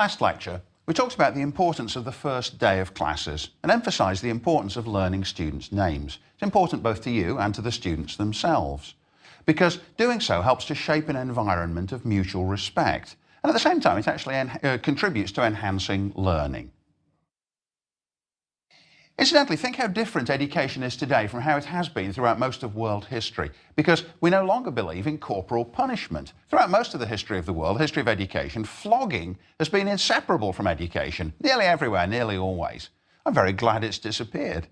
last lecture, we talked about the importance of the first day of classes and emphasised the importance of learning students' names. It's important both to you and to the students themselves, because doing so helps to shape an environment of mutual respect, and at the same time it actually contributes to enhancing learning. Incidentally, think how different education is today from how it has been throughout most of world history, because we no longer believe in corporal punishment. Throughout most of the history of the world, the history of education, flogging has been inseparable from education, nearly everywhere, nearly always. I'm very glad it's disappeared.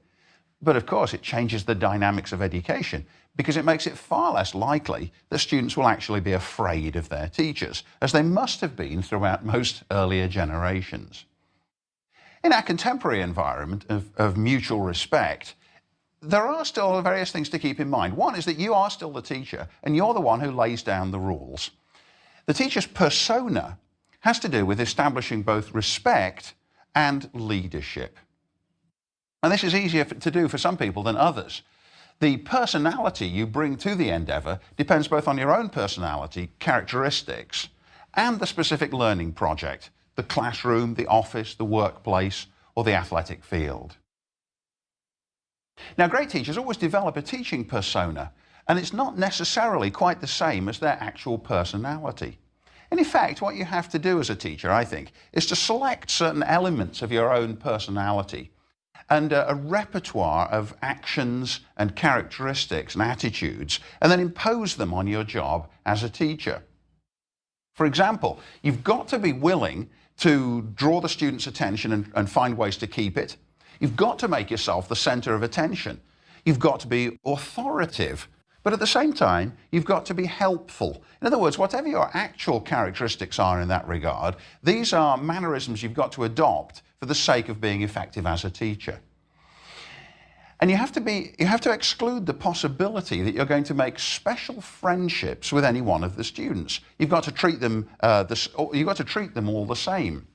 But of course, it changes the dynamics of education, because it makes it far less likely that students will actually be afraid of their teachers, as they must have been throughout most earlier generations. In our contemporary environment of mutual respect, there are still various things to keep in mind. One is that you are still the teacher, and you're the one who lays down the rules. The teacher's persona has to do with establishing both respect and leadership. And this is easier to do for some people than others. The personality you bring to the endeavour depends both on your own personality, characteristics, and the specific learning project, the classroom, the office, the workplace, or the athletic field. Now, great teachers always develop a teaching persona, and it's not necessarily quite the same as their actual personality. In effect, what you have to do as a teacher, I think, is to select certain elements of your own personality and a repertoire of actions and characteristics and attitudes, and then impose them on your job as a teacher. For example, you've got to be willing to draw the student's attention and find ways to keep it. You've got to make yourself the center of attention. You've got to be authoritative, but at the same time, you've got to be helpful. In other words, whatever your actual characteristics are in that regard, these are mannerisms you've got to adopt for the sake of being effective as a teacher. And you have to exclude the possibility that you're going to make special friendships with any one of the students. You've got to treat them all the same.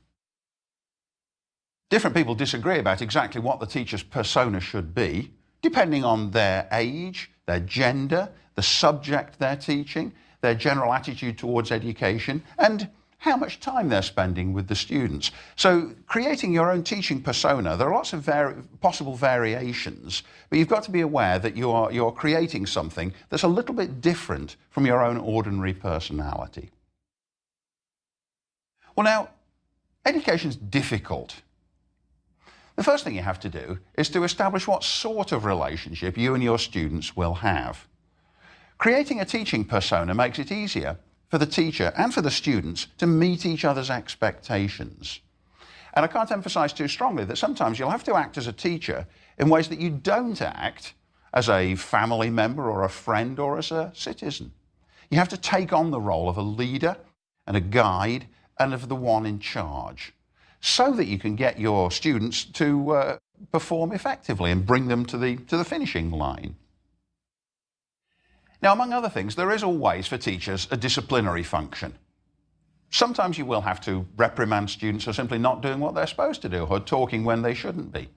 Different people disagree about exactly what the teacher's persona should be, depending on their age, their gender, the subject they're teaching, their general attitude towards education, and how much time they're spending with the students. So creating your own teaching persona, there are lots of possible variations, but you've got to be aware that you're creating something that's a little bit different from your own ordinary personality. Well, now, education's difficult. The first thing you have to do is to establish what sort of relationship you and your students will have. Creating a teaching persona makes it easier for the teacher and for the students to meet each other's expectations. And I can't emphasize too strongly that sometimes you'll have to act as a teacher in ways that you don't act as a family member or a friend or as a citizen. You have to take on the role of a leader and a guide and of the one in charge, so that you can get your students to perform effectively and bring them to the finishing line. Now, among other things, there is always for teachers a disciplinary function. Sometimes you will have to reprimand students for simply not doing what they're supposed to do or talking when they shouldn't be.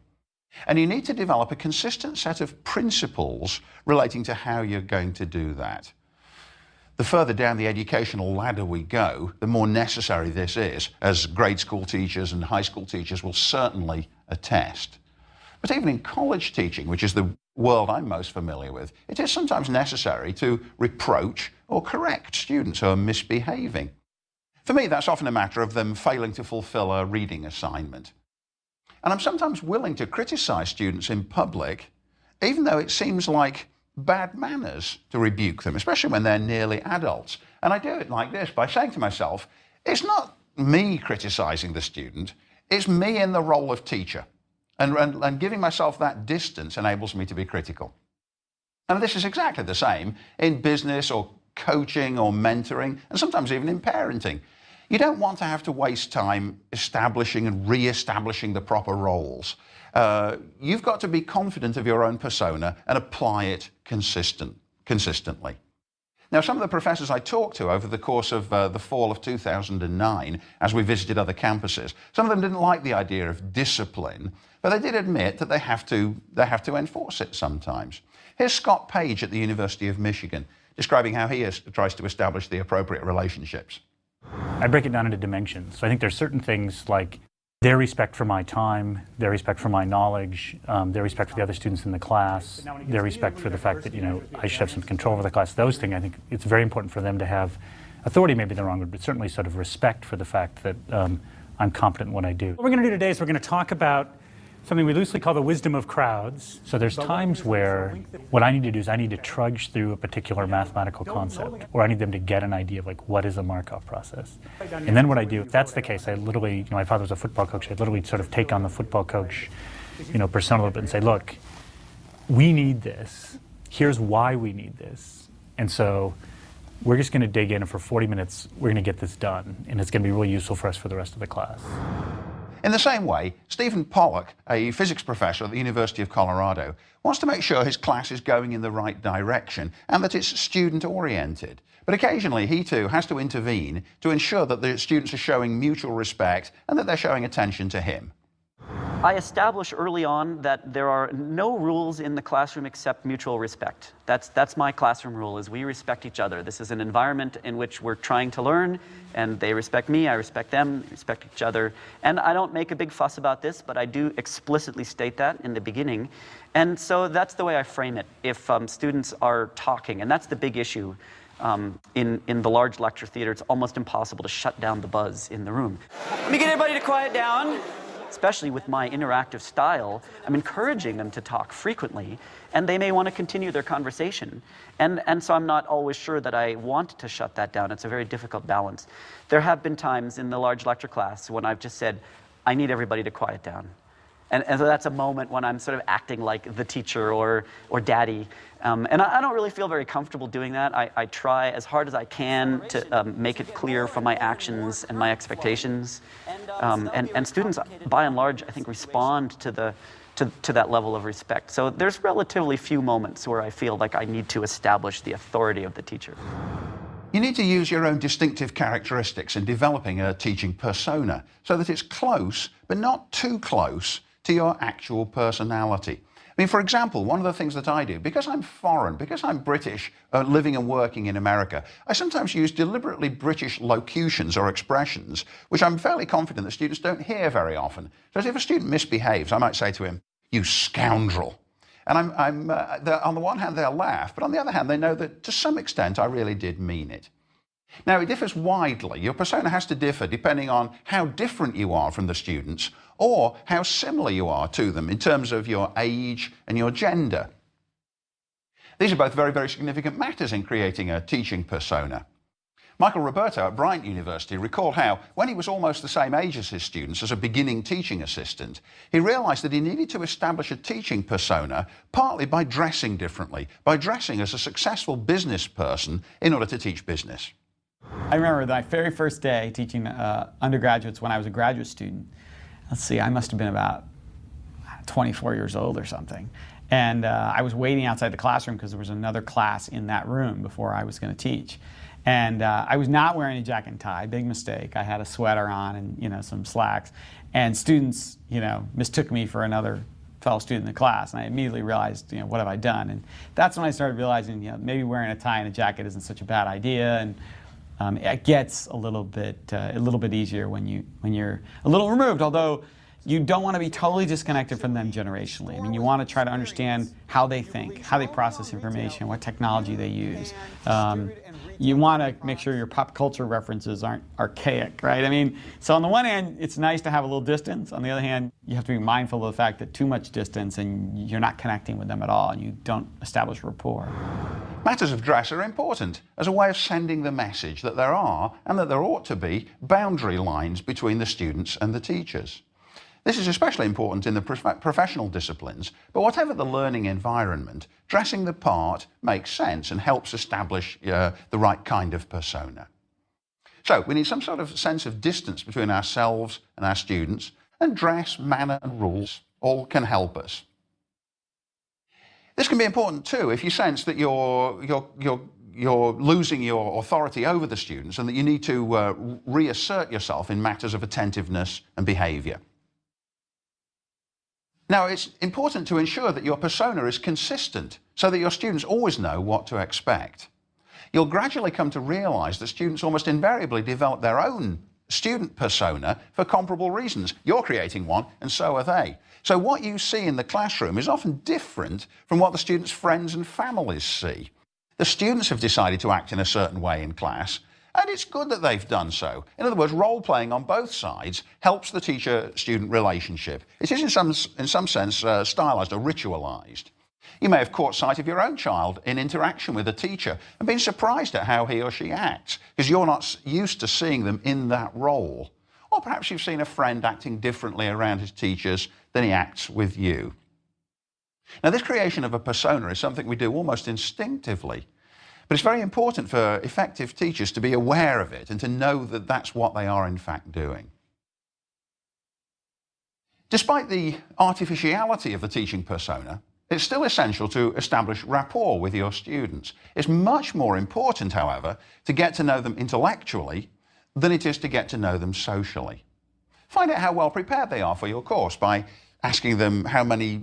And you need to develop a consistent set of principles relating to how you're going to do that. The further down the educational ladder we go, the more necessary this is, as grade school teachers and high school teachers will certainly attest. But even in college teaching, which is the world I'm most familiar with, it is sometimes necessary to reproach or correct students who are misbehaving. For me, that's often a matter of them failing to fulfill a reading assignment. And I'm sometimes willing to criticize students in public, even though it seems like bad manners to rebuke them, especially when they're nearly adults. And I do it like this, by saying to myself, it's not me criticizing the student, it's me in the role of teacher. And giving myself that distance enables me to be critical. And this is exactly the same in business or coaching or mentoring, and sometimes even in parenting. You don't want to have to waste time establishing and re-establishing the proper roles. You've got to be confident of your own persona and apply it consistently. Now, some of the professors I talked to over the course of the fall of 2009, as we visited other campuses, some of them didn't like the idea of discipline, but they did admit that they have to enforce it sometimes. Here's Scott Page at the University of Michigan, describing how he tries to establish the appropriate relationships. I break it down into dimensions. So I think there's certain things like their respect for my time, their respect for my knowledge, their respect for the other students in the class, their respect for the fact that, I should have some control over the class. Those things, I think it's very important for them to have authority, maybe the wrong word, but certainly sort of respect for the fact that I'm competent in what I do. What we're going to do today is we're going to talk about something we loosely call the wisdom of crowds. So there's times where what I need to do is I need to trudge through a particular mathematical concept, or I need them to get an idea of like, what is a Markov process? And then what I do, if that's the case, I literally, my father was a football coach, I literally sort of take on the football coach, persona a little bit and say, look, we need this. Here's why we need this. And so we're just going to dig in, and for 40 minutes, we're going to get this done. And it's going to be really useful for us for the rest of the class. In the same way, Stephen Pollock, a physics professor at the University of Colorado, wants to make sure his class is going in the right direction and that it's student-oriented. But occasionally, he too has to intervene to ensure that the students are showing mutual respect and that they're showing attention to him. I establish early on that there are no rules in the classroom except mutual respect. That's my classroom rule, is we respect each other. This is an environment in which we're trying to learn, and they respect me, I respect them, respect each other. And I don't make a big fuss about this, but I do explicitly state that in the beginning. And so that's the way I frame it. If students are talking, and that's the big issue in the large lecture theater, it's almost impossible to shut down the buzz in the room. Let me get everybody to quiet down. Especially with my interactive style, I'm encouraging them to talk frequently, and they may want to continue their conversation. And so I'm not always sure that I want to shut that down. It's a very difficult balance. There have been times in the large lecture class when I've just said, I need everybody to quiet down. And so that's a moment when I'm sort of acting like the teacher or daddy. And I don't really feel very comfortable doing that. I try as hard as I can to make it clear from my actions and my expectations. And students, by and large, I think respond to that level of respect. So there's relatively few moments where I feel like I need to establish the authority of the teacher. You need to use your own distinctive characteristics in developing a teaching persona so that it's close, but not too close to your actual personality. I mean, for example, one of the things that I do, because I'm foreign, because I'm British, living and working in America, I sometimes use deliberately British locutions or expressions, which I'm fairly confident that students don't hear very often. So if a student misbehaves, I might say to him, "You scoundrel." And on the one hand, they'll laugh, but on the other hand, they know that to some extent, I really did mean it. Now, it differs widely. Your persona has to differ depending on how different you are from the students or how similar you are to them in terms of your age and your gender. These are both very, very significant matters in creating a teaching persona. Michael Roberto at Bryant University recalled how, when he was almost the same age as his students as a beginning teaching assistant, he realized that he needed to establish a teaching persona partly by dressing differently, by dressing as a successful business person in order to teach business. I remember my very first day teaching undergraduates when I was a graduate student. Let's see, I must have been about 24 years old or something. And I was waiting outside the classroom because there was another class in that room before I was going to teach. And I was not wearing a jacket and tie, big mistake. I had a sweater on and some slacks. And students mistook me for another fellow student in the class, and I immediately realized what have I done. And that's when I started realizing maybe wearing a tie and a jacket isn't such a bad idea. And it gets a little bit easier when you're a little removed, although you don't want to be totally disconnected from them generationally. I mean, you want to try to understand how they think, how they process information, what technology they use. You want to make sure your pop culture references aren't archaic, right? I mean, so on the one hand, it's nice to have a little distance. On the other hand, you have to be mindful of the fact that too much distance and you're not connecting with them at all and you don't establish rapport. Matters of dress are important as a way of sending the message that there are, and that there ought to be, boundary lines between the students and the teachers. This is especially important in the professional disciplines, but whatever the learning environment, dressing the part makes sense and helps establish the right kind of persona. So we need some sort of sense of distance between ourselves and our students, and dress, manner and rules all can help us. This can be important too if you sense that you're losing your authority over the students and that you need to reassert yourself in matters of attentiveness and behaviour. Now, it's important to ensure that your persona is consistent so that your students always know what to expect. You'll gradually come to realize that students almost invariably develop their own student persona for comparable reasons. You're creating one, and so are they. So what you see in the classroom is often different from what the students' friends and families see. The students have decided to act in a certain way in class, and it's good that they've done so. In other words, role-playing on both sides helps the teacher-student relationship. It is in some sense stylized or ritualized. You may have caught sight of your own child in interaction with a teacher and been surprised at how he or she acts because you're not used to seeing them in that role. Or perhaps you've seen a friend acting differently around his teachers than he acts with you. Now, this creation of a persona is something we do almost instinctively, but it's very important for effective teachers to be aware of it and to know that that's what they are in fact doing. Despite the artificiality of the teaching persona, it's still essential to establish rapport with your students. It's much more important, however, to get to know them intellectually than it is to get to know them socially. Find out how well prepared they are for your course by asking them how many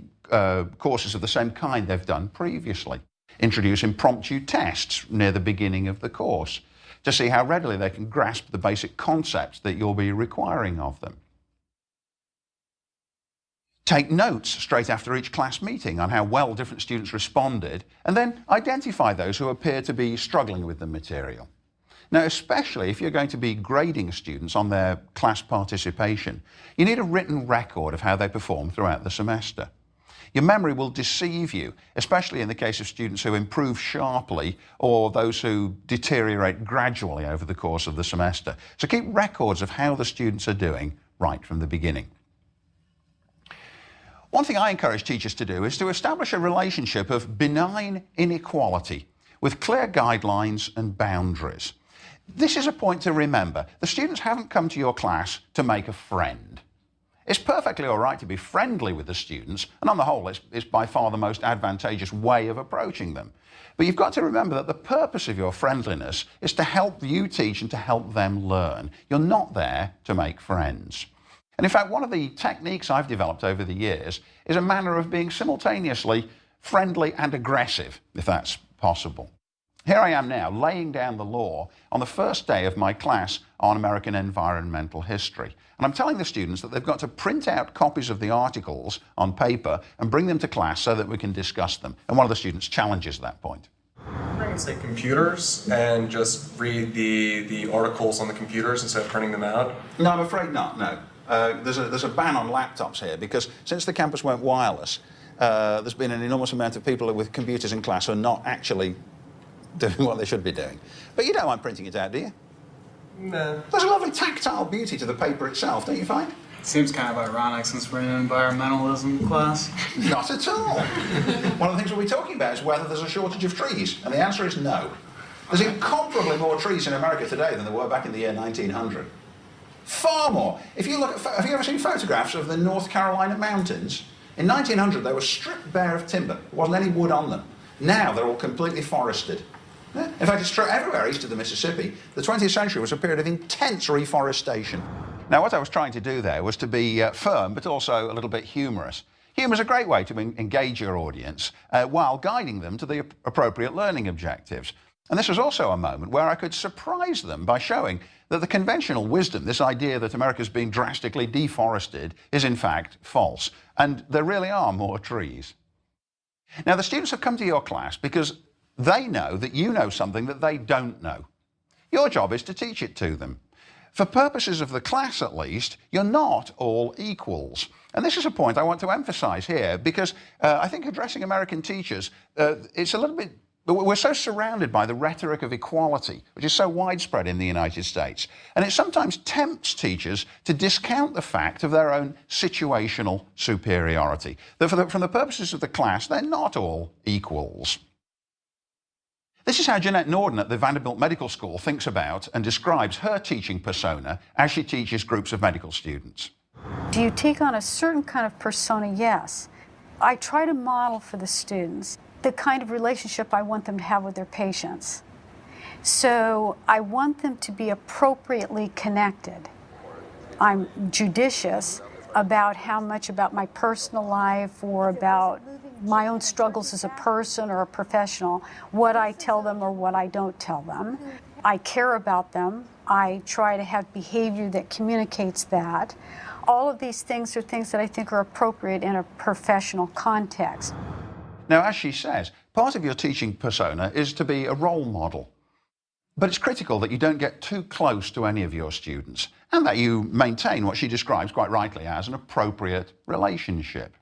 courses of the same kind they've done previously. Introduce impromptu tests near the beginning of the course to see how readily they can grasp the basic concepts that you'll be requiring of them. Take notes straight after each class meeting on how well different students responded, and then identify those who appear to be struggling with the material. Now, especially if you're going to be grading students on their class participation, you need a written record of how they perform throughout the semester. Your memory will deceive you, especially in the case of students who improve sharply or those who deteriorate gradually over the course of the semester. So keep records of how the students are doing right from the beginning. One thing I encourage teachers to do is to establish a relationship of benign inequality with clear guidelines and boundaries. This is a point to remember. The students haven't come to your class to make a friend. It's perfectly all right to be friendly with the students, and on the whole, it's by far the most advantageous way of approaching them. But you've got to remember that the purpose of your friendliness is to help you teach and to help them learn. You're not there to make friends. And in fact, one of the techniques I've developed over the years is a manner of being simultaneously friendly and aggressive, if that's possible. Here I am now, laying down the law on the first day of my class on American environmental history. And I'm telling the students that they've got to print out copies of the articles on paper and bring them to class so that we can discuss them. And one of the students challenges that point. Say computers and just read the articles on the computers instead of printing them out? No, I'm afraid not, no. There's a ban on laptops here because since the campus went wireless, there's been an enormous amount of people with computers in class who are not actually doing what they should be doing. But you don't mind printing it out, do you? No. There's a lovely tactile beauty to the paper itself, don't you find? Seems kind of ironic since we're in an environmentalism class. Not at all. One of the things we'll be talking about is whether there's a shortage of trees, and the answer is no. There's incomparably more trees in America today than there were back in the year 1900. Far more. If you look at, have you ever seen photographs of the North Carolina mountains? In 1900, they were stripped bare of timber. There wasn't any wood on them. Now they're all completely forested. In fact, it's true everywhere east of the Mississippi. The 20th century was a period of intense reforestation. Now, what I was trying to do there was to be firm, but also a little bit humorous. Humour is a great way to engage your audience while guiding them to the appropriate learning objectives. And this was also a moment where I could surprise them by showing that the conventional wisdom, this idea that America's being drastically deforested, is in fact false. And there really are more trees. Now, the students have come to your class because they know that you know something that they don't know. Your job is to teach it to them. For purposes of the class, at least, you're not all equals. And this is a point I want to emphasize here because I think addressing American teachers, it's a little bit, we're so surrounded by the rhetoric of equality, which is so widespread in the United States. And it sometimes tempts teachers to discount the fact of their own situational superiority. That from the purposes of the class, they're not all equals. This is how Jeanette Norden at the Vanderbilt Medical School thinks about and describes her teaching persona as she teaches groups of medical students. Do you take on a certain kind of persona? Yes. I try to model for the students the kind of relationship I want them to have with their patients. So I want them to be appropriately connected. I'm judicious about how much about my personal life or about my own struggles as a person or a professional, what I tell them or what I don't tell them. I care about them. I try to have behavior that communicates that. All of these things are things that I think are appropriate in a professional context. Now, as she says, part of your teaching persona is to be a role model. But it's critical that you don't get too close to any of your students and that you maintain what she describes quite rightly as an appropriate relationship.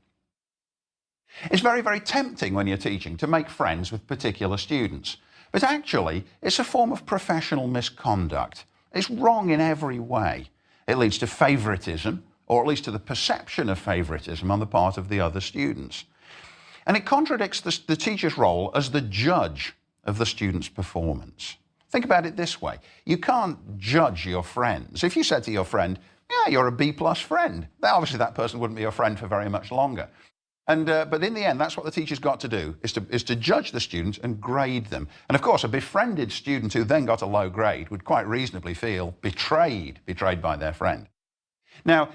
It's very, very tempting when you're teaching to make friends with particular students. But actually, it's a form of professional misconduct. It's wrong in every way. It leads to favoritism, or at least to the perception of favoritism on the part of the other students. And it contradicts the teacher's role as the judge of the student's performance. Think about it this way. You can't judge your friends. If you said to your friend, yeah, you're a B+ friend, then obviously that person wouldn't be your friend for very much longer. But in the end, that's what the teacher's got to do, is to judge the students and grade them. And of course, a befriended student who then got a low grade would quite reasonably feel betrayed by their friend. Now,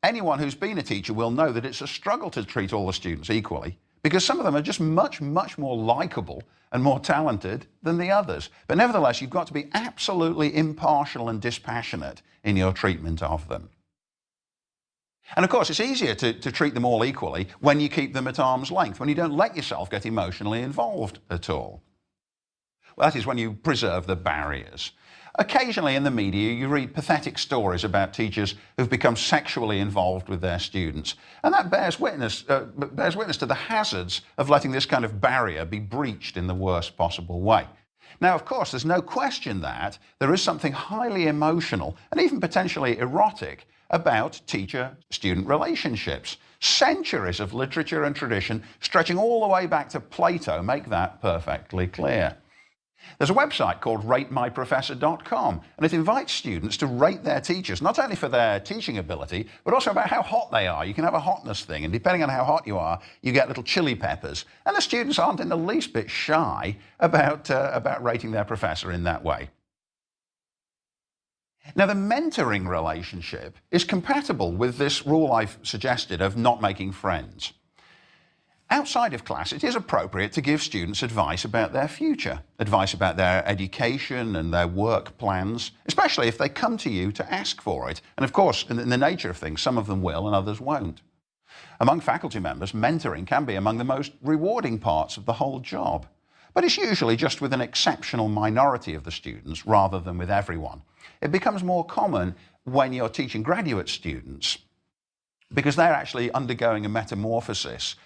anyone who's been a teacher will know that it's a struggle to treat all the students equally, because some of them are just much, much more likable and more talented than the others. But nevertheless, you've got to be absolutely impartial and dispassionate in your treatment of them. And of course, it's easier to treat them all equally when you keep them at arm's length, when you don't let yourself get emotionally involved at all. Well, that is when you preserve the barriers. Occasionally in the media, you read pathetic stories about teachers who've become sexually involved with their students. And that bears witness to the hazards of letting this kind of barrier be breached in the worst possible way. Now, of course, there's no question that there is something highly emotional and even potentially erotic about teacher-student relationships. Centuries of literature and tradition, stretching all the way back to Plato, make that perfectly clear. There's a website called RateMyProfessor.com, and it invites students to rate their teachers, not only for their teaching ability, but also about how hot they are. You can have a hotness thing, and depending on how hot you are, you get little chili peppers. And the students aren't in the least bit shy about rating their professor in that way. Now, the mentoring relationship is compatible with this rule I've suggested of not making friends. Outside of class, it is appropriate to give students advice about their future, advice about their education and their work plans, especially if they come to you to ask for it. And of course, in the nature of things, some of them will and others won't. Among faculty members, mentoring can be among the most rewarding parts of the whole job. But it's usually just with an exceptional minority of the students rather than with everyone. It becomes more common when you're teaching graduate students because they're actually undergoing a metamorphosis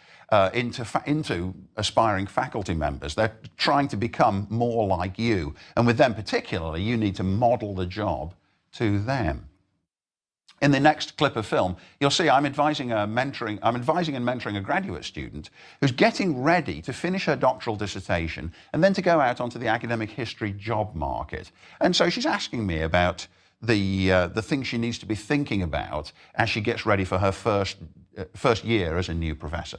into aspiring faculty members. They're trying to become more like you. And with them particularly, you need to model the job to them. In the next clip of film, you'll see I'm advising and mentoring a graduate student who's getting ready to finish her doctoral dissertation and then to go out onto the academic history job market. And so she's asking me about the things she needs to be thinking about as she gets ready for her first year as a new professor.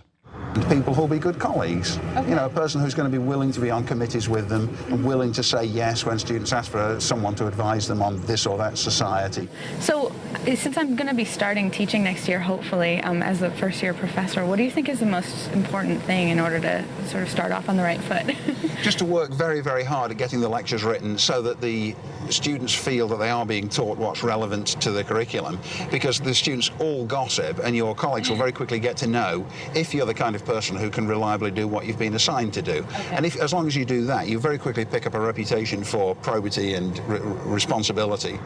People who'll be good colleagues. Okay. You know, a person who's going to be willing to be on committees with them and willing to say yes when students ask for someone to advise them on this or that society. So, since I'm going to be starting teaching next year, hopefully, as a first-year professor, what do you think is the most important thing in order to sort of start off on the right foot? Just to work very, very hard at getting the lectures written so that the students feel that they are being taught what's relevant to the curriculum, because the students all gossip and your colleagues will very quickly get to know if you're the kind of person who can reliably do what you've been assigned to do. Okay. And as long as you do that, you very quickly pick up a reputation for probity and responsibility.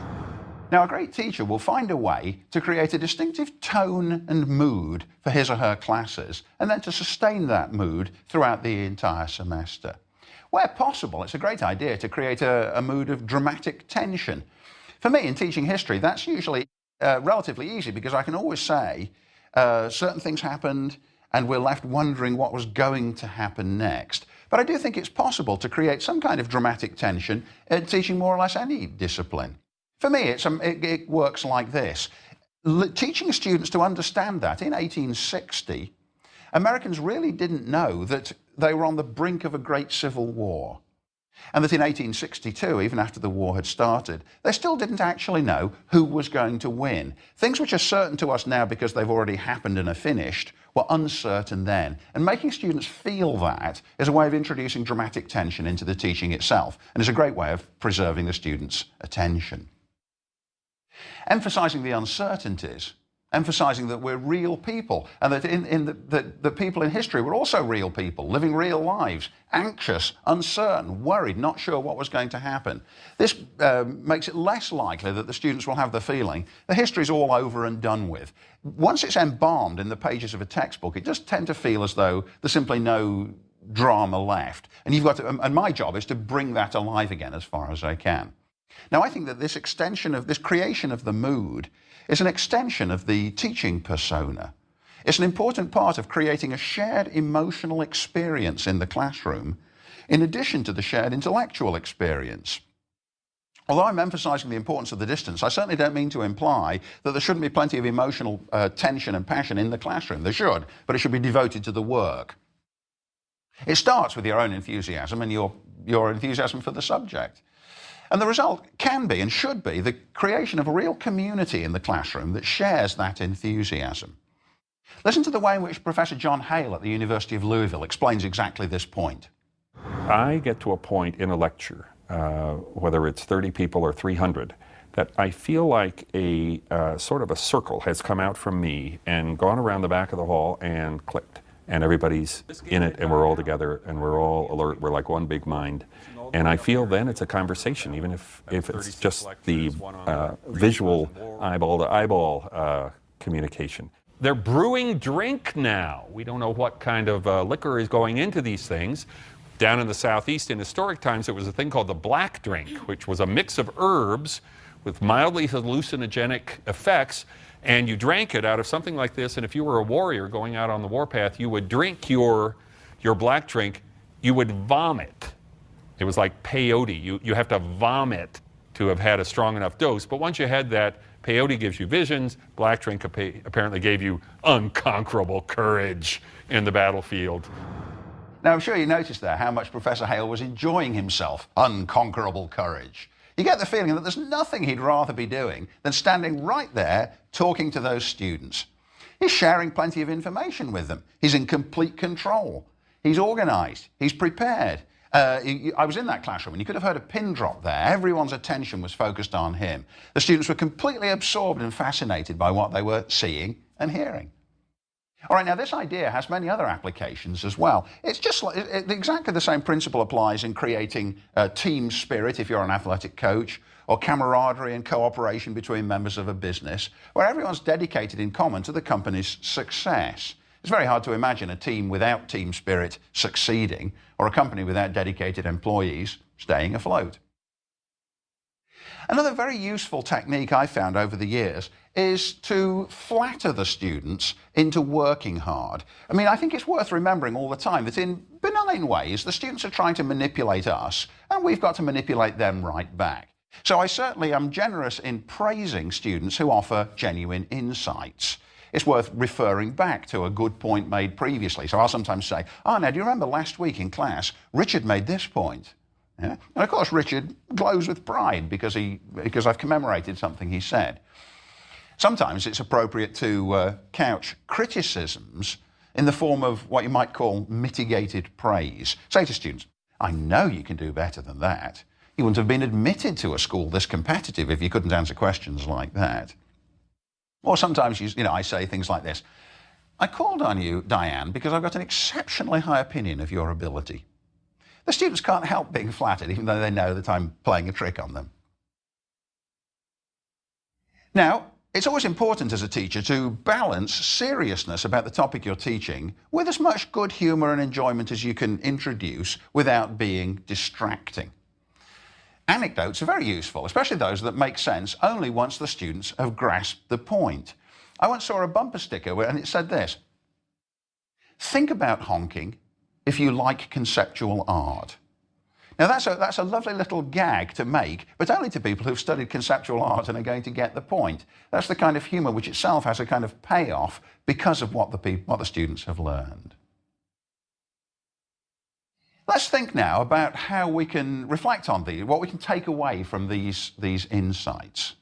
Now, a great teacher will find a way to create a distinctive tone and mood for his or her classes, and then to sustain that mood throughout the entire semester. Where possible, it's a great idea to create a mood of dramatic tension. For me, in teaching history, that's usually relatively easy because I can always say certain things happened and we're left wondering what was going to happen next. But I do think it's possible to create some kind of dramatic tension in teaching more or less any discipline. For me, it works like this. Teaching students to understand that in 1860, Americans really didn't know that they were on the brink of a great civil war. And that in 1862, even after the war had started, they still didn't actually know who was going to win. Things which are certain to us now because they've already happened and are finished were uncertain then. And making students feel that is a way of introducing dramatic tension into the teaching itself, and is a great way of preserving the students' attention. Emphasizing the uncertainties, emphasizing that we're real people, and that the people in history were also real people, living real lives, anxious, uncertain, worried, not sure what was going to happen. This makes it less likely that the students will have the feeling the history's all over and done with. Once it's embalmed in the pages of a textbook, it does tend to feel as though there's simply no drama left. And you've got to, and my job is to bring that alive again as far as I can. Now, I think that this extension of this creation of the mood is an extension of the teaching persona. It's an important part of creating a shared emotional experience in the classroom, in addition to the shared intellectual experience. Although I'm emphasizing the importance of the distance, I certainly don't mean to imply that there shouldn't be plenty of emotional tension and passion in the classroom. There should, but it should be devoted to the work. It starts with your own enthusiasm and your enthusiasm for the subject. And the result can be and should be the creation of a real community in the classroom that shares that enthusiasm. Listen to the way in which Professor John Hale at the University of Louisville explains exactly this point. I get to a point in a lecture, whether it's 30 people or 300, that I feel like a sort of a circle has come out from me and gone around the back of the hall and clicked. And everybody's in it, and we're all together, and we're all alert. We're like one big mind. And I feel then it's a conversation, even if it's just the visual eyeball-to-eyeball communication. They're brewing drink now. We don't know what kind of liquor is going into these things. Down in the Southeast, in historic times, there was a thing called the black drink, which was a mix of herbs with mildly hallucinogenic effects, and you drank it out of something like this, and if you were a warrior going out on the warpath, you would drink your black drink, you would vomit. It was like peyote. You have to vomit to have had a strong enough dose, but once you had that, peyote gives you visions, black drink apparently gave you unconquerable courage in the battlefield. Now, I'm sure you noticed there how much Professor Hale was enjoying himself, unconquerable courage. You get the feeling that there's nothing he'd rather be doing than standing right there talking to those students. He's sharing plenty of information with them. He's in complete control. He's organized. He's prepared. I was in that classroom and you could have heard a pin drop there. Everyone's attention was focused on him. The students were completely absorbed and fascinated by what they were seeing and hearing. All right, now this idea has many other applications as well. It's just like, exactly the same principle applies in creating team spirit if you're an athletic coach, or camaraderie and cooperation between members of a business, where everyone's dedicated in common to the company's success. It's very hard to imagine a team without team spirit succeeding, or a company without dedicated employees staying afloat. Another very useful technique I found over the years is to flatter the students into working hard. I mean, I think it's worth remembering all the time that in benign ways, the students are trying to manipulate us, and we've got to manipulate them right back. So I certainly am generous in praising students who offer genuine insights. It's worth referring back to a good point made previously. So I'll sometimes say, now do you remember last week in class, Richard made this point? Yeah? And of course, Richard glows with pride because I've commemorated something he said. Sometimes it's appropriate to couch criticisms in the form of what you might call mitigated praise. Say to students, I know you can do better than that. You wouldn't have been admitted to a school this competitive if you couldn't answer questions like that. Or sometimes, I say things like this. I called on you, Diane, because I've got an exceptionally high opinion of your ability. The students can't help being flattered, even though they know that I'm playing a trick on them. Now, it's always important as a teacher to balance seriousness about the topic you're teaching with as much good humour and enjoyment as you can introduce without being distracting. Anecdotes are very useful, especially those that make sense only once the students have grasped the point. I once saw a bumper sticker and it said this: think about honking if you like conceptual art. Now that's a lovely little gag to make, but only to people who've studied conceptual art and are going to get the point. That's the kind of humour which itself has a kind of payoff because of what the students have learned. Let's think now about how we can reflect on these, what we can take away from these insights.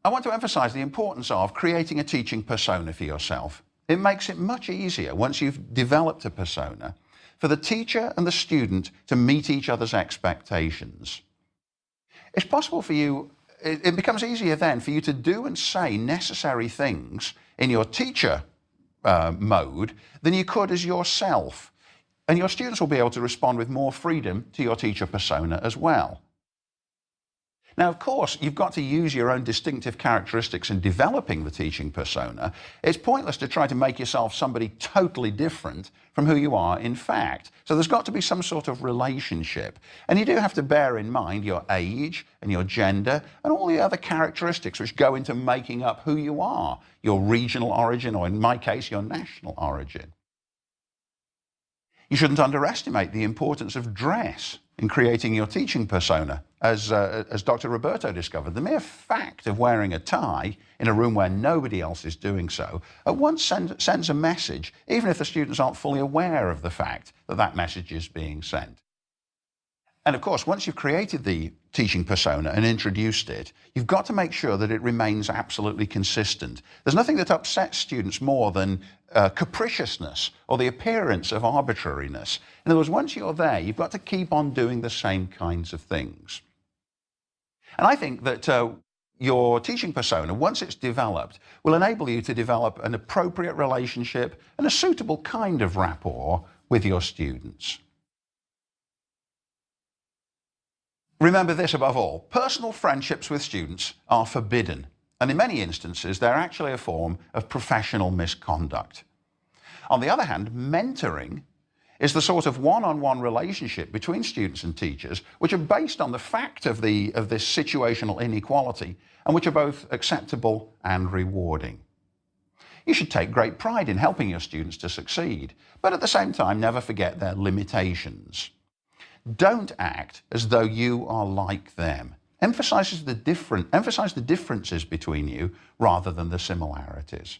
I want to emphasize the importance of creating a teaching persona for yourself. It makes it much easier, once you've developed a persona, for the teacher and the student to meet each other's expectations. It's possible for you, it becomes easier then for you to do and say necessary things in your teacher mode than you could as yourself. And your students will be able to respond with more freedom to your teacher persona as well. Now, of course, you've got to use your own distinctive characteristics in developing the teaching persona. It's pointless to try to make yourself somebody totally different from who you are in fact. So there's got to be some sort of relationship. And you do have to bear in mind your age and your gender and all the other characteristics which go into making up who you are, your regional origin, or in my case, your national origin. You shouldn't underestimate the importance of dress in creating your teaching persona. As Dr. Roberto discovered, the mere fact of wearing a tie in a room where nobody else is doing so at once sends a message, even if the students aren't fully aware of the fact that that message is being sent. And of course, once you've created the teaching persona and introduced it, you've got to make sure that it remains absolutely consistent. There's nothing that upsets students more than capriciousness or the appearance of arbitrariness. In other words, once you're there, you've got to keep on doing the same kinds of things. And I think that your teaching persona, once it's developed, will enable you to develop an appropriate relationship and a suitable kind of rapport with your students. Remember this above all, personal friendships with students are forbidden, and in many instances they're actually a form of professional misconduct. On the other hand, mentoring is the sort of one-on-one relationship between students and teachers which are based on the fact of this situational inequality and which are both acceptable and rewarding. You should take great pride in helping your students to succeed, but at the same time never forget their limitations. Don't act as though you are like them. Emphasize the differences between you rather than the similarities.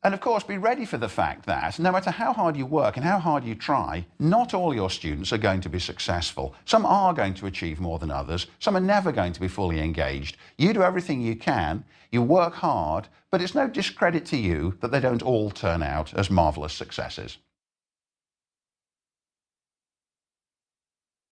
And of course, be ready for the fact that no matter how hard you work and how hard you try, not all your students are going to be successful. Some are going to achieve more than others. Some are never going to be fully engaged. You do everything you can, you work hard, but it's no discredit to you that they don't all turn out as marvelous successes.